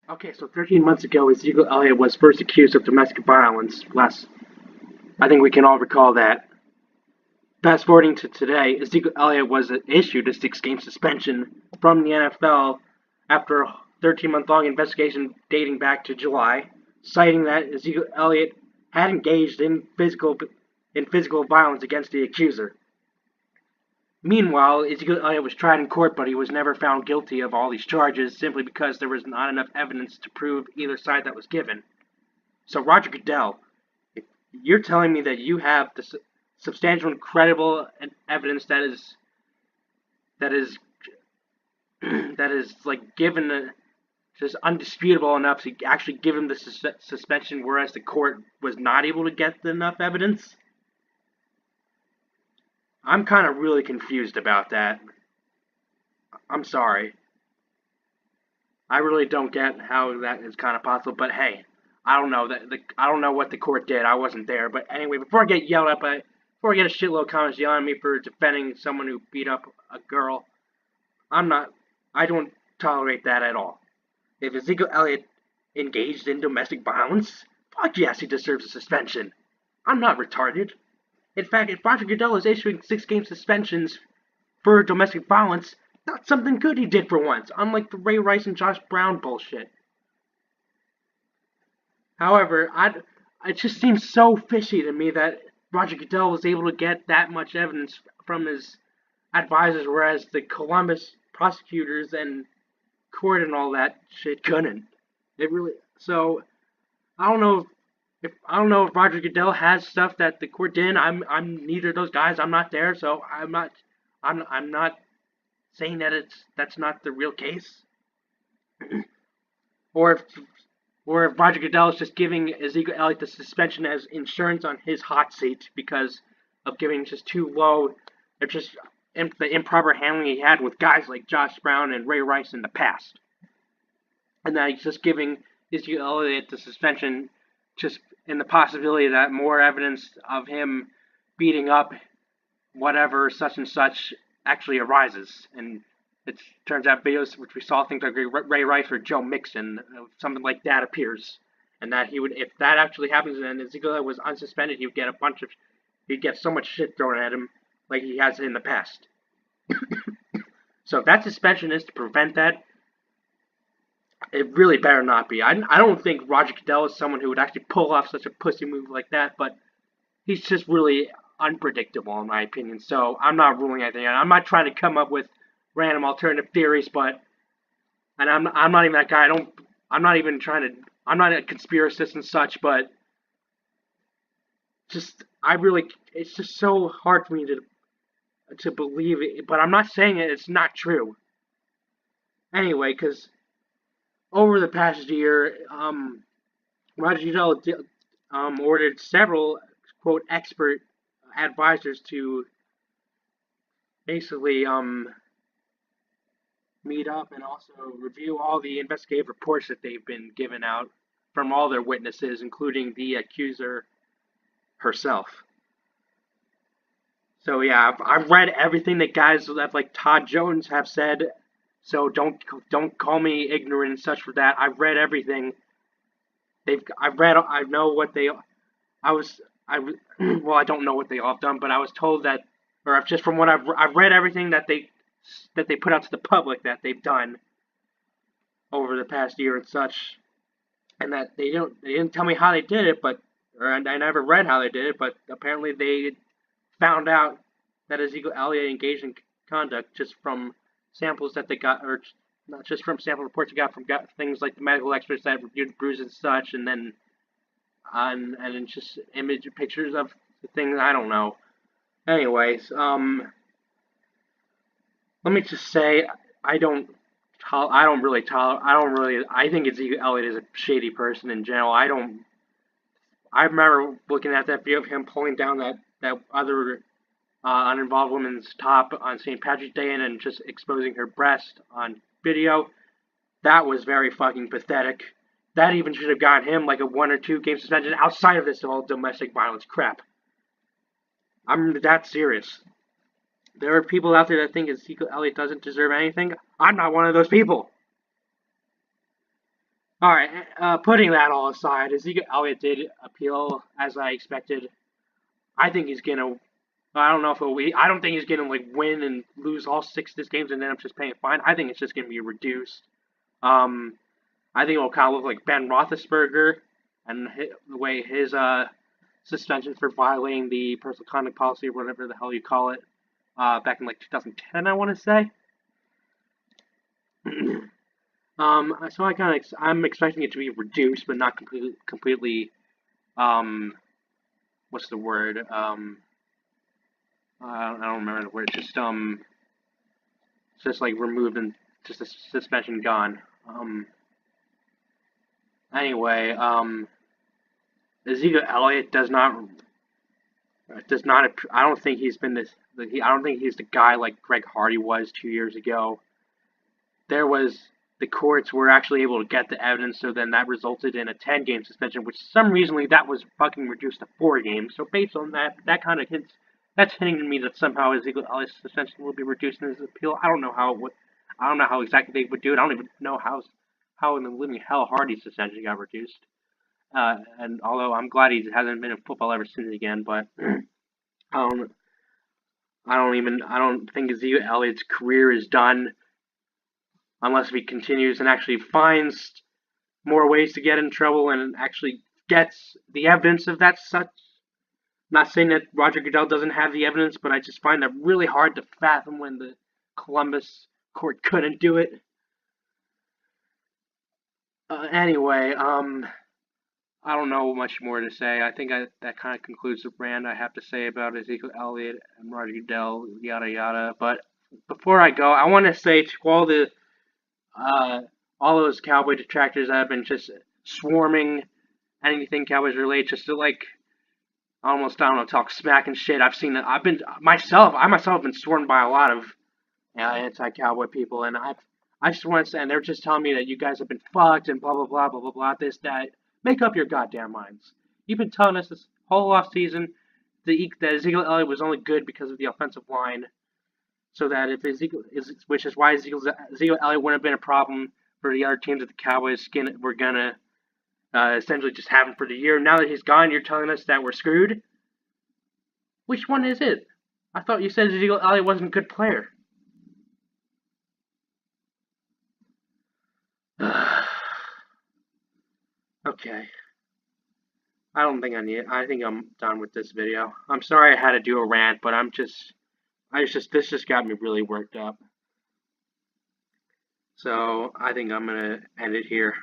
Okay, so 13 months ago, Ezekiel Elliott was first accused of domestic violence. I think we can all recall that. Fast forwarding to today, Ezekiel Elliott was issued a 6-game suspension from the NFL after a 13-month-long investigation dating back to July, citing that Ezekiel Elliott had engaged in physical violence against the accuser. Meanwhile, Ezekiel Elliott was tried in court, but he was never found guilty of all these charges simply because there was not enough evidence to prove either side that was given. So, Roger Goodell, if you're telling me that you have the substantial and credible evidence that is that is like given just undisputable enough to actually give him the suspension, whereas the court was not able to get enough evidence, I'm kind of really confused about that. I'm sorry. I really don't get how that is kind of possible, but hey, I don't know I don't know what the court did. I wasn't there, but anyway, before I get a shitload of comments yelling at me for defending someone who beat up a girl, I'm not. I don't tolerate that at all. If Ezekiel Elliott engaged in domestic violence, fuck yes, he deserves a suspension. I'm not retarded. In fact, if Roger Goodell is issuing 6-game suspensions for domestic violence, that's something good he did for once, unlike the Ray Rice and Josh Brown bullshit. However, it just seems so fishy to me that Roger Goodell was able to get that much evidence from his advisors, whereas the Columbus prosecutors and court and all that shit couldn't. It really so I don't know if Roger Goodell has stuff that the court didn't. I'm neither of those guys. I'm not there, so I'm not saying that that's not the real case. or if or if Roger Goodell is just giving Ezekiel Elliott the suspension as insurance on his hot seat because of giving just too low, or just the improper handling he had with guys like Josh Brown and Ray Rice in the past, and that he's just giving Ezekiel Elliott the suspension just in the possibility that more evidence of him beating up whatever such and such actually arises. And it turns out videos which we saw things like Ray Rice or Joe Mixon, something like that appears, and that he would, if that actually happens and Ezekiel was unsuspended, he'd get so much shit thrown at him like he has in the past. So if that suspension is to prevent that, it really better not be. I don't think Roger Goodell is someone who would actually pull off such a pussy move like that, but he's just really unpredictable in my opinion. So I'm not ruling anything out. I'm not trying to come up with random alternative theories, but and I'm not even that guy. I'm not even trying to. I'm not a conspiracist and such, but it's just so hard for me to believe it. But I'm not saying it's not true. Anyway, because over the past year, Roger Goodell ordered several quote expert advisors to basically meet up and also review all the investigative reports that they've been given out from all their witnesses, including the accuser herself. So yeah, I've read everything that guys that like Todd Jones have said. So don't call me ignorant and such for that. I've read everything. I know what they. I was. Well, I don't know what they all have done, but I was told that, or just from what I've read everything that they put out to the public that they've done over the past year and such, and that they didn't tell me how they did it, but or I never read how they did it, but apparently they found out that Ezekiel Elliott engaged in conduct just from samples that they got, or not just from sample reports they got from things like the medical experts that reviewed bruises and such, and then and just image pictures of the things. I don't know. Anyways, let me just say I think Ezekiel Elliott is a shady person in general. I remember looking at that video of him pulling down that other uninvolved woman's top on St. Patrick's Day and then just exposing her breast on video. That was very fucking pathetic. That even should have gotten him like a 1 or 2 game suspension outside of this whole domestic violence crap. I'm that serious. There are people out there that think Ezekiel Elliott doesn't deserve anything. I'm not one of those people. All right, putting that all aside, Ezekiel Elliott did appeal as I expected. I think he's gonna. I don't know if it'll. I don't think he's gonna like win and lose all 6 of his games and then I'm just paying a fine. I think it's just gonna be reduced. Um, I think it'll kind of look like Ben Roethlisberger and the way his suspension for violating the personal conduct policy or whatever the hell you call it back in like 2010, I want to say. So I'm expecting it to be reduced, but not completely. Um, what's the word? I don't remember the word. Just like removed and just the suspension gone. Anyway, Ezekiel Elliott does not. I don't think he's been this. I don't think he's the guy like Greg Hardy was 2 years ago. There was the courts were actually able to get the evidence, so then that resulted in a 10-game suspension, which some reasonably that was fucking reduced to 4 games. So based on that, that kind of hints that's hinting to me that somehow Ezekiel Elliott's suspension will be reduced in his appeal. I don't know how it would. I don't know how exactly they would do it. I don't even know how in the living hell Hardy's suspension got reduced. And although I'm glad he hasn't been in football ever since again, but I don't. I don't think Ezekiel Elliott's career is done unless he continues and actually finds more ways to get in trouble and actually gets the evidence of that such. Not saying that Roger Goodell doesn't have the evidence, but I just find that really hard to fathom when the Columbus court couldn't do it. Anyway, I don't know much more to say. I think that kind of concludes the rant I have to say about Ezekiel Elliott and Roger Goodell, yada yada. But before I go, I want to say to uh, all those Cowboy detractors that have been just swarming anything Cowboys related, just to like almost I don't know talk smack and shit. I myself have been swarmed by a lot of anti-Cowboy people, and I just want to say, and they're just telling me that you guys have been fucked and blah blah blah blah blah blah. This that. Make up your goddamn minds. You've been telling us this whole off season that Ezekiel Elliott was only good because of the offensive line, so that if which is why Ezekiel Elliott wouldn't have been a problem for the other teams that the Cowboys were gonna essentially just have him for the year. Now that he's gone, you're telling us that we're screwed. Which one is it? I thought you said Ezekiel Elliott wasn't a good player. Okay. I don't think I need it. I think I'm done with this video. I'm sorry I had to do a rant, but this just got me really worked up. So I think I'm gonna end it here.